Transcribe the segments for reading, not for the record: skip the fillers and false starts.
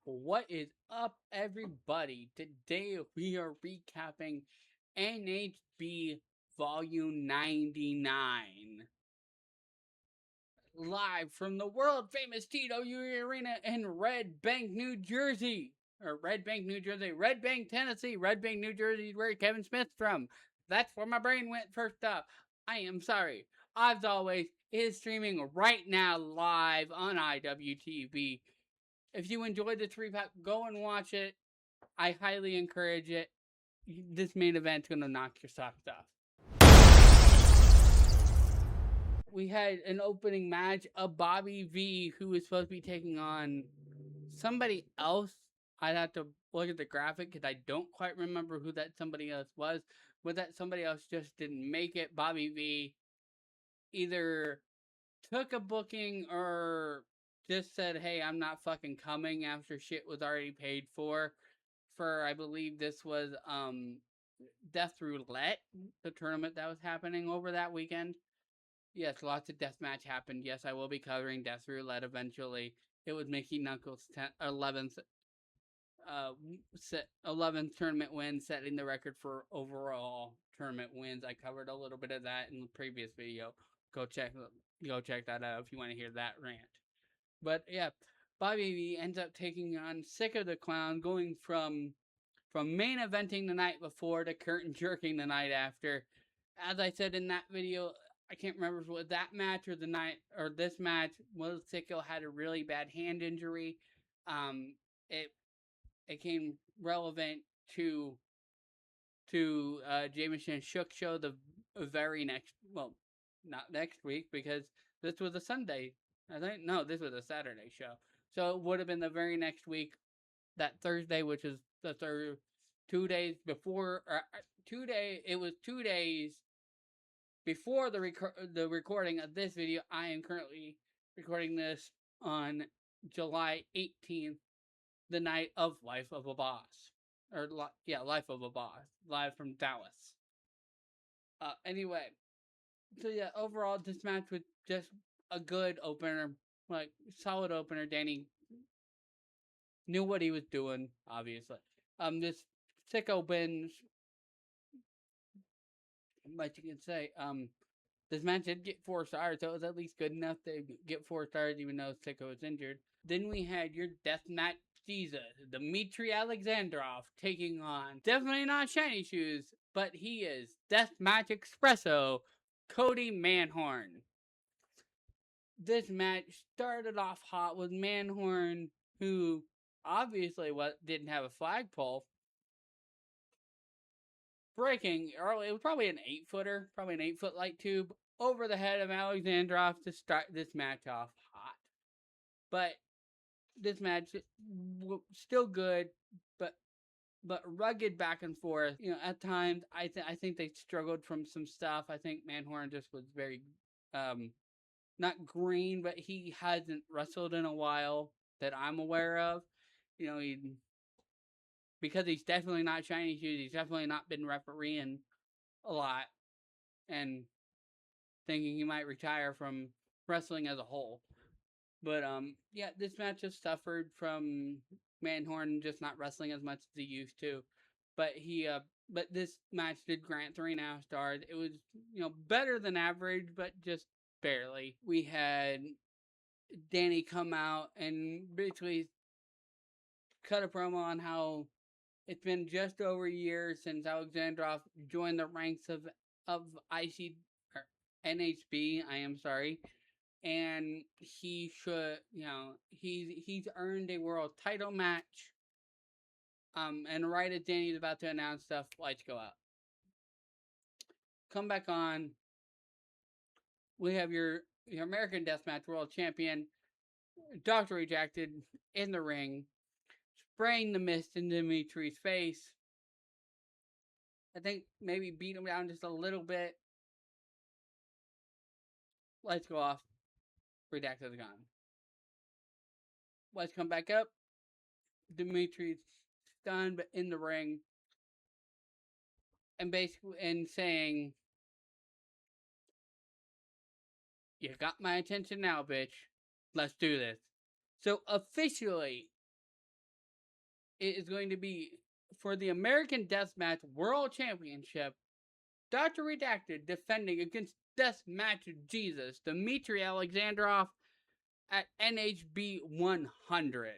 What is up, everybody? Today we are recapping NHB Volume 99. Live from the world famous TWA Arena in Red Bank, New Jersey. Red Bank, Tennessee. Red Bank, New Jersey is where Kevin Smith's from. That's where my brain went first up. I am sorry. As always, it is streaming right now live on IWTV. If you enjoyed this recap, go and watch it. I highly encourage it. This main event's gonna knock your socks off. We had an opening match of Bobby V, who was supposed to be taking on somebody else. I'd have to look at the graphic because I don't quite remember who that somebody else was. But that somebody else just didn't make it. Bobby V either took a booking or just said, hey, I'm not fucking coming after shit was already paid for I believe this was Death Roulette, the tournament that was happening over that weekend. Yes, lots of Deathmatch happened. Yes, I will be covering Death Roulette eventually. It was Mickey Knuckles' 11th 11th tournament win, setting the record for overall tournament wins. I covered a little bit of that in the previous video. Go check that out if you want to hear that rant. But yeah, Bobby V ends up taking on Sicko the Clown, going from main eventing the night before to curtain jerking the night after. As I said in that video, I can't remember if it was that match or the night or this match. Will Sicko had a really bad hand injury. It came relevant to Jameson Shook show the very next, well, not next week because this was a Sunday. I think no, this was a Saturday show. So it would have been the very next week, that Thursday, which is the third 2 days before, or 2 days before the recording of this video. I am currently recording this on July 18th, the night of Life of a Boss. Life of a Boss, live from Dallas. Anyway, so yeah, overall, this match was just a good opener, like solid opener. Danny knew what he was doing, obviously. This Sicko wins, but you can say, this match did get 4 stars, so it was at least good enough to get 4 stars, even though Sicko was injured. Then we had your Deathmatch Caesar, Dmitry Alexandrov, taking on, definitely not Shiny Shoes, but he is Deathmatch Espresso, Cody Manhorn. This match started off hot with Manhorn, who obviously didn't have a flagpole, breaking early. It was probably an 8-footer, probably an 8-foot light tube over the head of Alexandrov to start this match off hot. But this match still good, but rugged back and forth. You know, at times I think they struggled from some stuff. I think Manhorn just was very not green, but he hasn't wrestled in a while that I'm aware of. You know, because he's definitely not Shiny Shoes. He's definitely not been refereeing a lot, and thinking he might retire from wrestling as a whole. But yeah, this match just suffered from Manhorn just not wrestling as much as he used to. But but this match did grant 3.5 stars. It was, you know, better than average, but just barely. We had Danny come out and basically cut a promo on how it's been just over a year since Alexandrov joined the ranks of IC or NHB. I am sorry, and he should, you know, he's earned a world title match. And right as Danny's about to announce stuff, lights go out. Come back on. We have your American Deathmatch World Champion, Dr. Rejected, in the ring, spraying the mist in Dimitri's face. I think maybe beat him down just a little bit. Lights go off. Redacted is gone. Lights come back up. Dimitri's stunned, but in the ring. And basically, saying, you got my attention now, bitch. Let's do this. So officially, it is going to be for the American Deathmatch World Championship. Dr. Redacted defending against Deathmatch Jesus, Dmitry Alexandrov at NHB 100.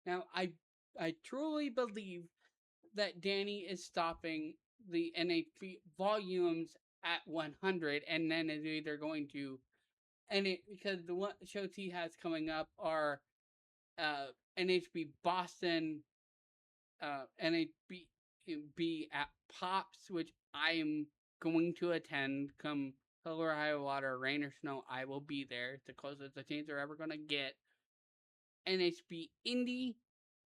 Now, I truly believe that Danny is stopping the NHB volumes at 100, and then is either going to, and it because the one shows he has coming up are NHB Boston, NHB at Pops, which I am going to attend. Come hell or high water, rain or snow, I will be there. It's the closest the teams are ever gonna get. NHB Indy,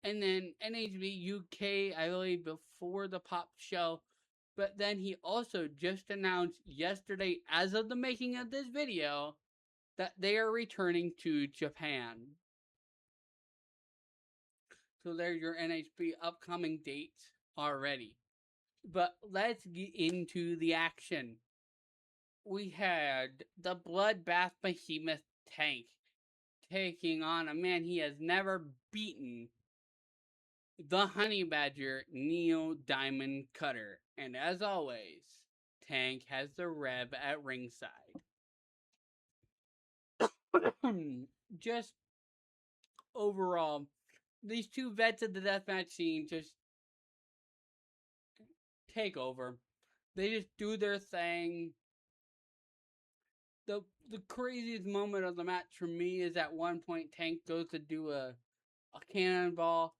and then NHB UK, I believe, before the Pop show. But then he also just announced yesterday, as of the making of this video, that they are returning to Japan. So there's your NHB upcoming dates already. But let's get into the action. We had the Bloodbath Behemoth Tank taking on a man he has never beaten, the Honey Badger Neo Diamond Cutter. And as always, Tank has the Rev at ringside. Just overall, these two vets of the deathmatch scene just take over. They just do their thing. The craziest moment of the match for me is at one point Tank goes to do a cannonball.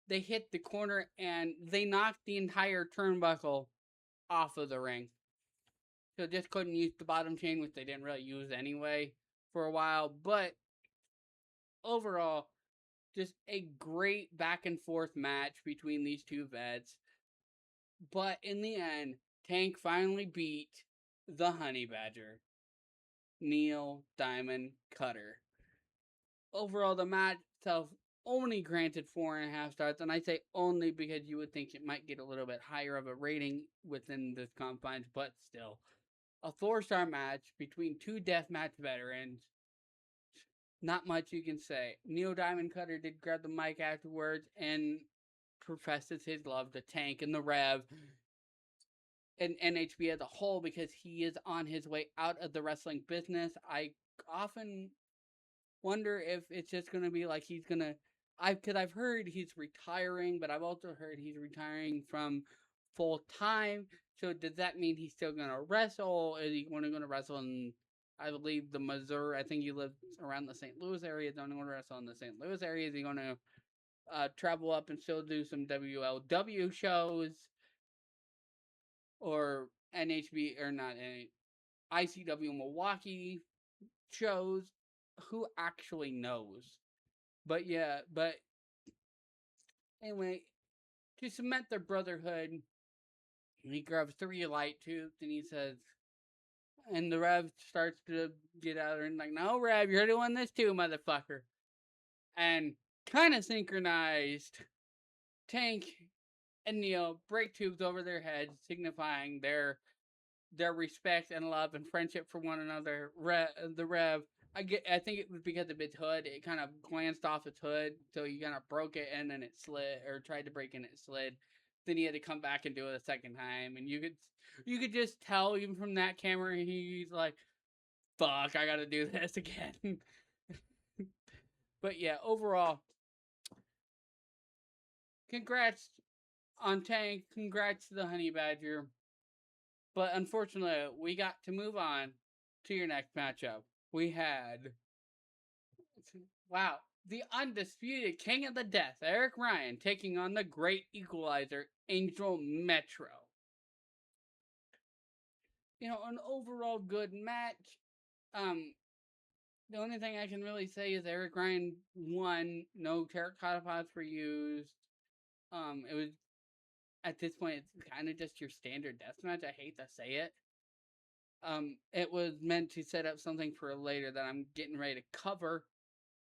They hit the corner and they knock the entire turnbuckle off of the ring. So just couldn't use the bottom chain, which they didn't really use anyway for a while. But overall, just a great back and forth match between these two vets. But in the end, Tank finally beat the Honey Badger, Neo Diamond Cutter. Overall, the match itself only granted 4.5 stars, and I say only because you would think it might get a little bit higher of a rating within this confines, but still. A 4-star match between two deathmatch veterans. Not much you can say. Neo Diamond Cutter did grab the mic afterwards and professes his love to Tank and the Rev and NHB as a whole because he is on his way out of the wrestling business. I often wonder if it's just going to be like he's going to... Because I've heard he's retiring, but I've also heard he's retiring from full-time. So does that mean he's still going to wrestle? Is he going to wrestle in, I believe, the Missouri? I think he lives around the St. Louis area. Is he going to wrestle in the St. Louis area? Is he going to travel up and still do some WLW shows? Or NHB, or not, ICW Milwaukee shows? Who actually knows? But yeah, but anyway, to cement their brotherhood, he grabs 3 light tubes and he says, and the Rev starts to get out there and like, no, Rev, you're doing this too, motherfucker. And kind of synchronized, Tank and Neo break tubes over their heads, signifying their respect and love and friendship for one another. The Rev, I think it was because of its hood. It kind of glanced off its hood, so he kind of broke it and then it slid, or tried to break and it slid. Then he had to come back and do it a second time, and you could just tell even from that camera he's like, "Fuck, I gotta do this again." But yeah, overall, congrats on Tank. Congrats to the Honey Badger. But unfortunately, we got to move on to your next matchup. We had, wow, the undisputed King of the Death, Eric Ryan, taking on the great Equalizer, Angel Metro. You know, an overall good match. The only thing I can really say is Eric Ryan won. No terracotta pots were used. It was, at this point, it's kind of just your standard deathmatch. I hate to say it. It was meant to set up something for later that I'm getting ready to cover.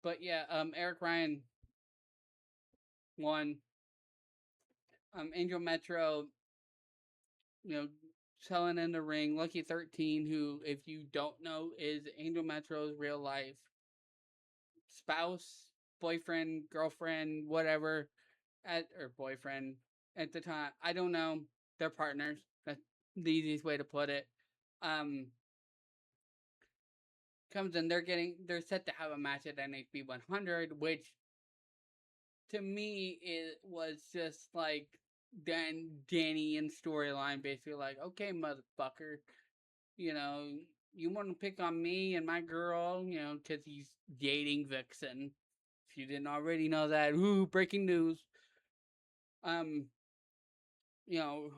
But yeah, Eric Ryan won. Angel Metro, you know, selling in the ring. Lucky 13, who, if you don't know, is Angel Metro's real life spouse, boyfriend, girlfriend, whatever. or boyfriend at the time. I don't know. They're partners. That's the easiest way to put it. Um, Comes in. They're set to have a match at NHB 100, which to me it was just like Danny and storyline, basically like, okay, motherfucker, you know, you want to pick on me and my girl, you know, because he's dating Vixen. If you didn't already know that, ooh, breaking news. Um, you know,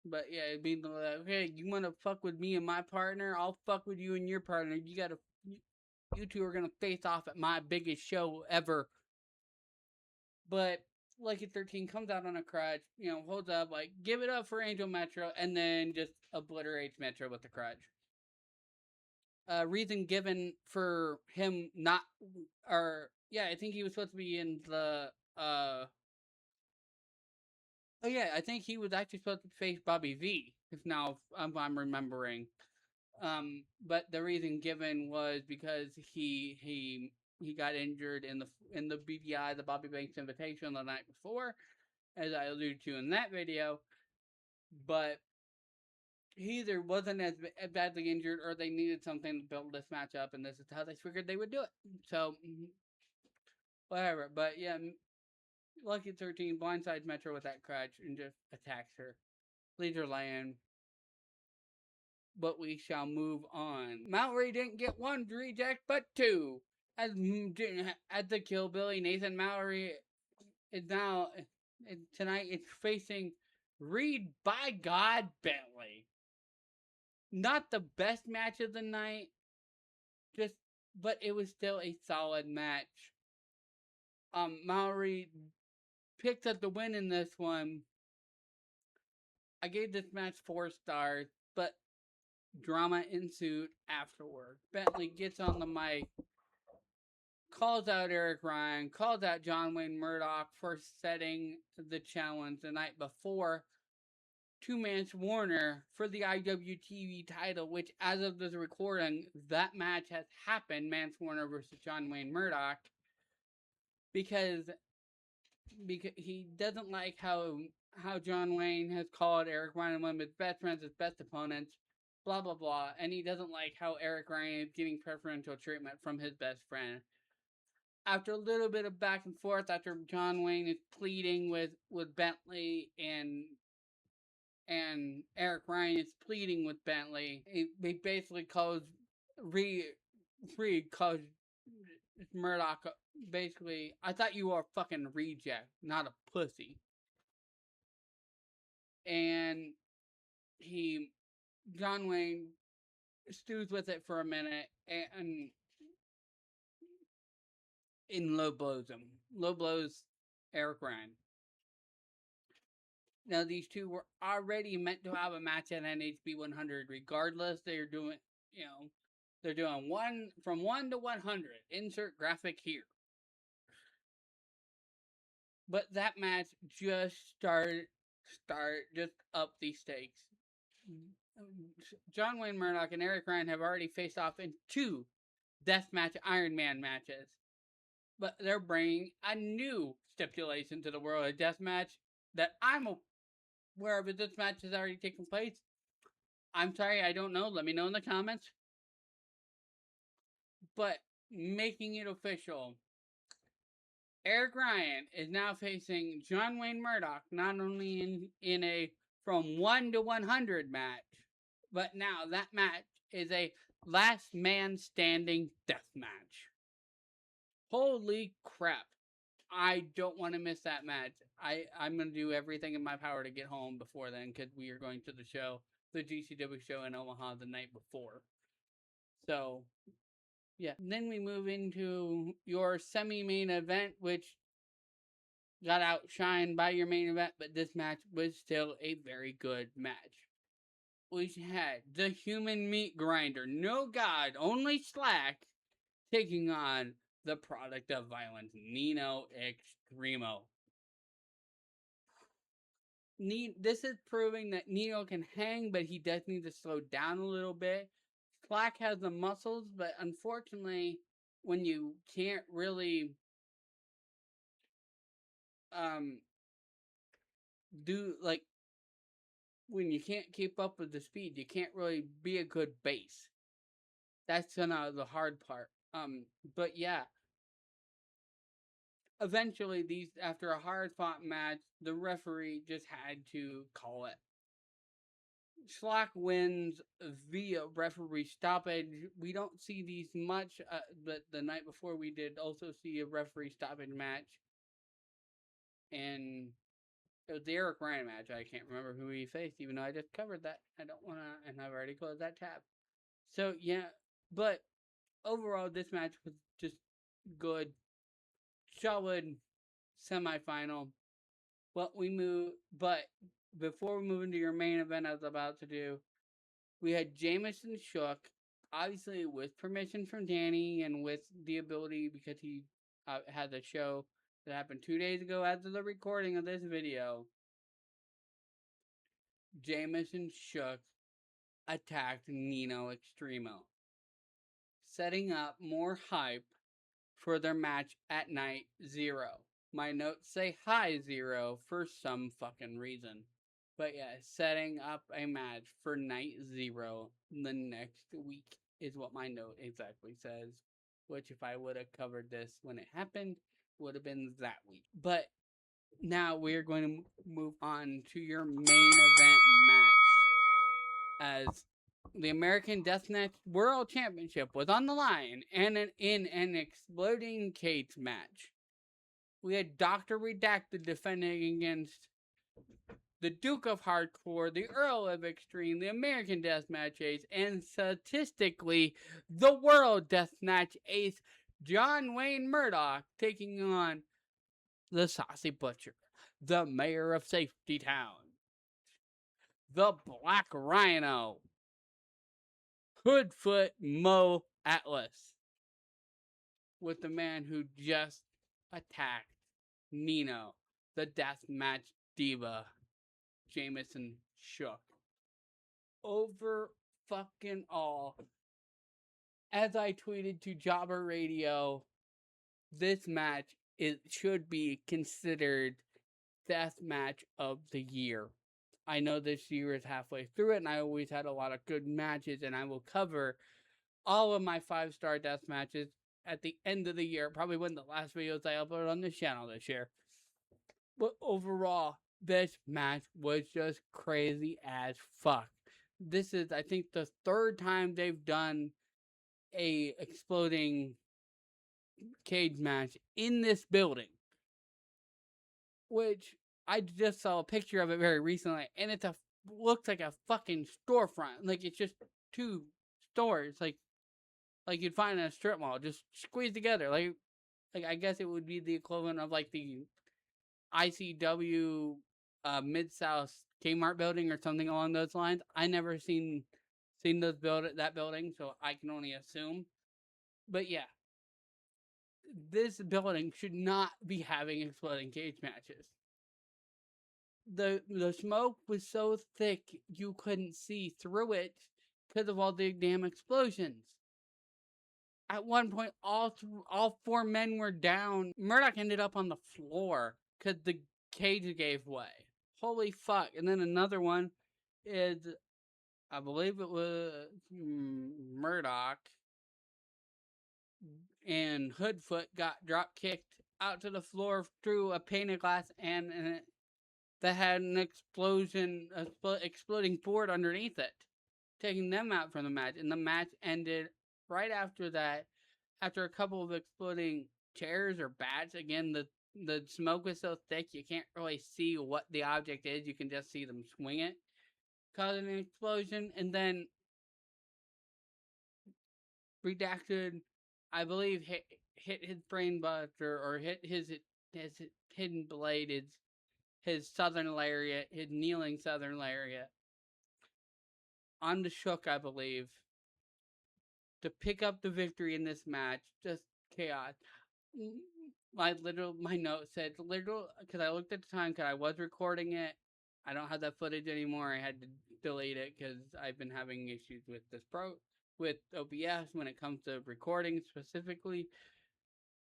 but yeah, it'd be like, okay, you want to fuck with me and my partner? I'll fuck with you and your partner. You two are gonna face off at my biggest show ever. But Lucky 13 comes out on a crutch, you know, holds up, like, give it up for Angel Metro, and then just obliterates Metro with the crutch. Reason given for him not, or, yeah, I think he was supposed to be in the, oh yeah, I think he was actually supposed to face Bobby V, if I'm remembering. But the reason given was because he got injured in the BBI, the Bobby Banks Invitation, the night before, as I alluded to in that video. But he either wasn't as badly injured or they needed something to build this match up, and this is how they figured they would do it. So, whatever. But yeah, Lucky 13 blindsides Metro with that crutch and just attacks her. Leads her laying. But we shall move on. Mallory didn't get one reject, but two. As the Kill Billy, Nathan Mallory is now tonight. It's facing Reed by God Bentley. Not the best match of the night, but it was still a solid match. Mallory picked up the win in this one. I gave this match 4 stars, but drama ensued afterward. Bentley gets on the mic, calls out Eric Ryan, calls out John Wayne Murdoch for setting the challenge the night before to Mance Warner for the IWTV title, which, as of this recording, that match has happened, Mance Warner versus John Wayne Murdoch, because he doesn't like how John Wayne has called Eric Ryan one of his best friends, his best opponents, blah blah blah, and he doesn't like how Eric Ryan is getting preferential treatment from his best friend. After a little bit of back and forth, after John Wayne is pleading with Bentley and Eric Ryan is pleading with Bentley, he basically calls calls Murdoch basically, I thought you were a fucking reject, not a pussy. And John Wayne stews with it for a minute and low blows Eric Ryan. Now these two were already meant to have a match at NHB 100. Regardless, they're doing one from 1 to 100. Insert graphic here. But that match just just up the stakes. John Wayne Murdoch and Eric Ryan have already faced off in 2 Deathmatch Iron Man matches. But they're bringing a new stipulation to the world of Deathmatch that I'm aware of. If this match has already taken place, I'm sorry, I don't know. Let me know in the comments. But making it official, Eric Ryan is now facing John Wayne Murdoch, not only in a from 1 to 100 match, but now that match is a last man standing death match. Holy crap. I don't want to miss that match. I'm going to do everything in my power to get home before then, because we are going to the GCW show in Omaha the night before. So, yeah. Then we move into your semi-main event, which got outshined by your main event, but this match was still a very good match. We had the human meat grinder, no God, only Slack, taking on the product of violence, Nino Extremo. This is proving that Nino can hang, but he does need to slow down a little bit. Slack has the muscles, but unfortunately, when you can't really do like when you can't keep up with the speed, you can't really be a good base. That's the hard part. But yeah, eventually these after a hard fought match, the referee just had to call it. Slack wins via referee stoppage. We don't see these much, but the night before we did also see a referee stoppage match, and it was the Eric Ryan match. I can't remember who he faced, even though I just covered that. I don't want to, and I've already closed that tab. So yeah, but overall, this match was just good, solid semifinal. But before we move into your main event, I was about to do, we had Jamison Shook, obviously with permission from Danny and with the ability because he had the show that happened 2 days ago after the recording of this video. Jamison Shook attacked Nino Extremo, setting up more hype for their match at Night Zero. My notes say High Zero for some fucking reason. But yeah, setting up a match for Night Zero the next week is what my note exactly says. Which, if I would have covered this when it happened, would have been that week. But now we're going to move on to your main event match, as the American Deathmatch World Championship was on the line and in an exploding cage match. We had Dr. Redacted defending against the Duke of Hardcore, the Earl of Extreme, the American Deathmatch Ace, and statistically, the World Deathmatch Ace, John Wayne Murdoch, taking on the Saucy Butcher, the Mayor of Safety Town, the Black Rhino, Hoodfoot Mo Atlas, with the man who just attacked Nino, the Deathmatch Diva, Jamison Shook. Over fucking all, as I tweeted to Jobber Radio, this match should be considered Death Match of the Year. I know this year is halfway through it, and I always had a lot of good matches, and I will cover all of my 5-star death matches at the end of the year. Probably one of the last videos I uploaded on this channel this year. But overall, this match was just crazy as fuck. This is, I think, the third time they've done a exploding cage match in this building, which I just saw a picture of it very recently, and looks like a fucking storefront. Like, it's just two stores, like you'd find in a strip mall, just squeezed together. Like I guess it would be the equivalent of like the ICW Mid-South Kmart building or something along those lines. I never seen that building, so I can only assume. But yeah, this building should not be having exploding cage matches. The smoke was so thick you couldn't see through it because of all the damn explosions. At one point, all 4 men were down. Murdoch ended up on the floor because the cage gave way. Holy fuck. And then another one is, I believe it was Murdoch and Hoodfoot got drop kicked out to the floor through a pane of glass and that had an exploding board underneath it, taking them out from the match. And the match ended right after that, after a couple of exploding chairs or bats. Again, the smoke was so thick you can't really see what the object is. You can just see them swing it, causing an explosion. And then Redacted, I believe, hit his brain buster or hit his hidden blade, his southern lariat, his kneeling southern lariat, on the Shook, I believe, to pick up the victory in this match. Just chaos. My note said literal, because I looked at the time because I was recording it. I don't have that footage anymore. I had to delete it because I've been having issues with with OBS when it comes to recording specifically.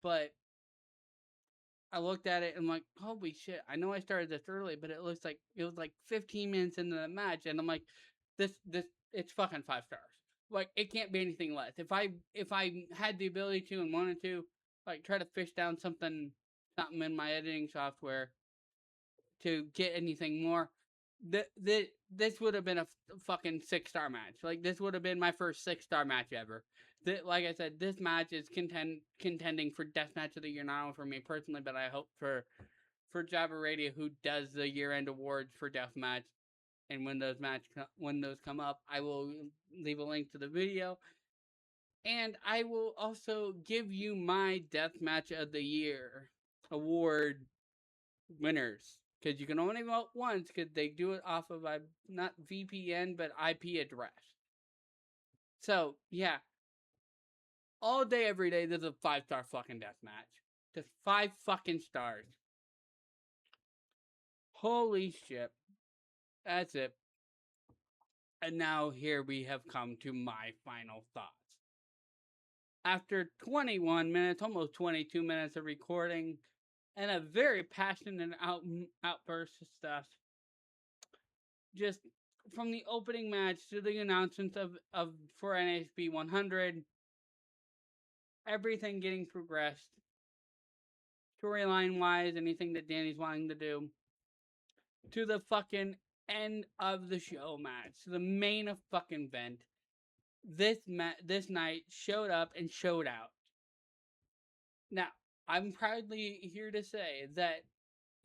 But I looked at it and I'm like, holy shit! I know I started this early, but it looks like it was like 15 minutes into the match, and I'm like, this it's fucking 5 stars. Like it can't be anything less. If I had the ability to and wanted to, like try to fish down something in my editing software to get anything more, this would have been a fucking 6-star match. Like this would have been my first 6-star match ever. Like I said, this match is contending for Deathmatch of the Year, not only for me personally, but I hope for Jabba Radio, who does the year-end awards for Deathmatch. And when those come up, I will leave a link to the video, and I will also give you my Deathmatch of the Year award winners, because you can only vote once, because they do it off of not VPN but IP address. So yeah, all day every day there's a 5-star fucking Deathmatch. Just 5 fucking stars. Holy shit. That's it. And now here we have come to my final thoughts. After 21 minutes, almost 22 minutes of recording, and a very passionate outburst of stuff, just from the opening match to the announcements of for NHB 100, everything getting progressed, storyline wise, anything that Danny's wanting to do, to the fucking end of the show match, to the main fucking event. This night showed up and showed out. Now, I'm proudly here to say that,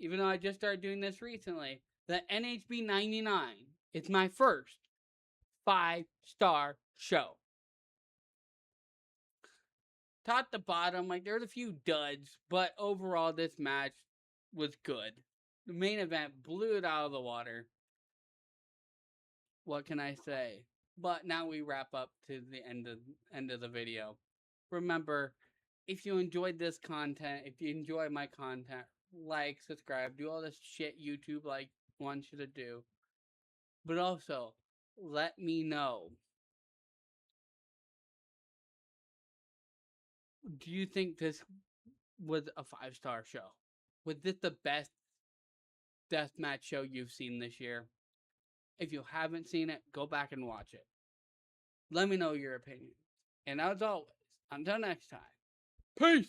even though I just started doing this recently, the NHB 99 is my first 5-star show. Top to bottom, like there's a few duds, but overall this match was good. The main event blew it out of the water. What can I say? But now we wrap up to the end of the video. Remember, if you enjoyed this content, if you enjoy my content, like, subscribe, do all this shit YouTube wants you to do. But also, let me know. Do you think this was a 5-star show? Was this the best Deathmatch show you've seen this year? If you haven't seen it, go back and watch it. Let me know your opinion. And as always, until next time, peace!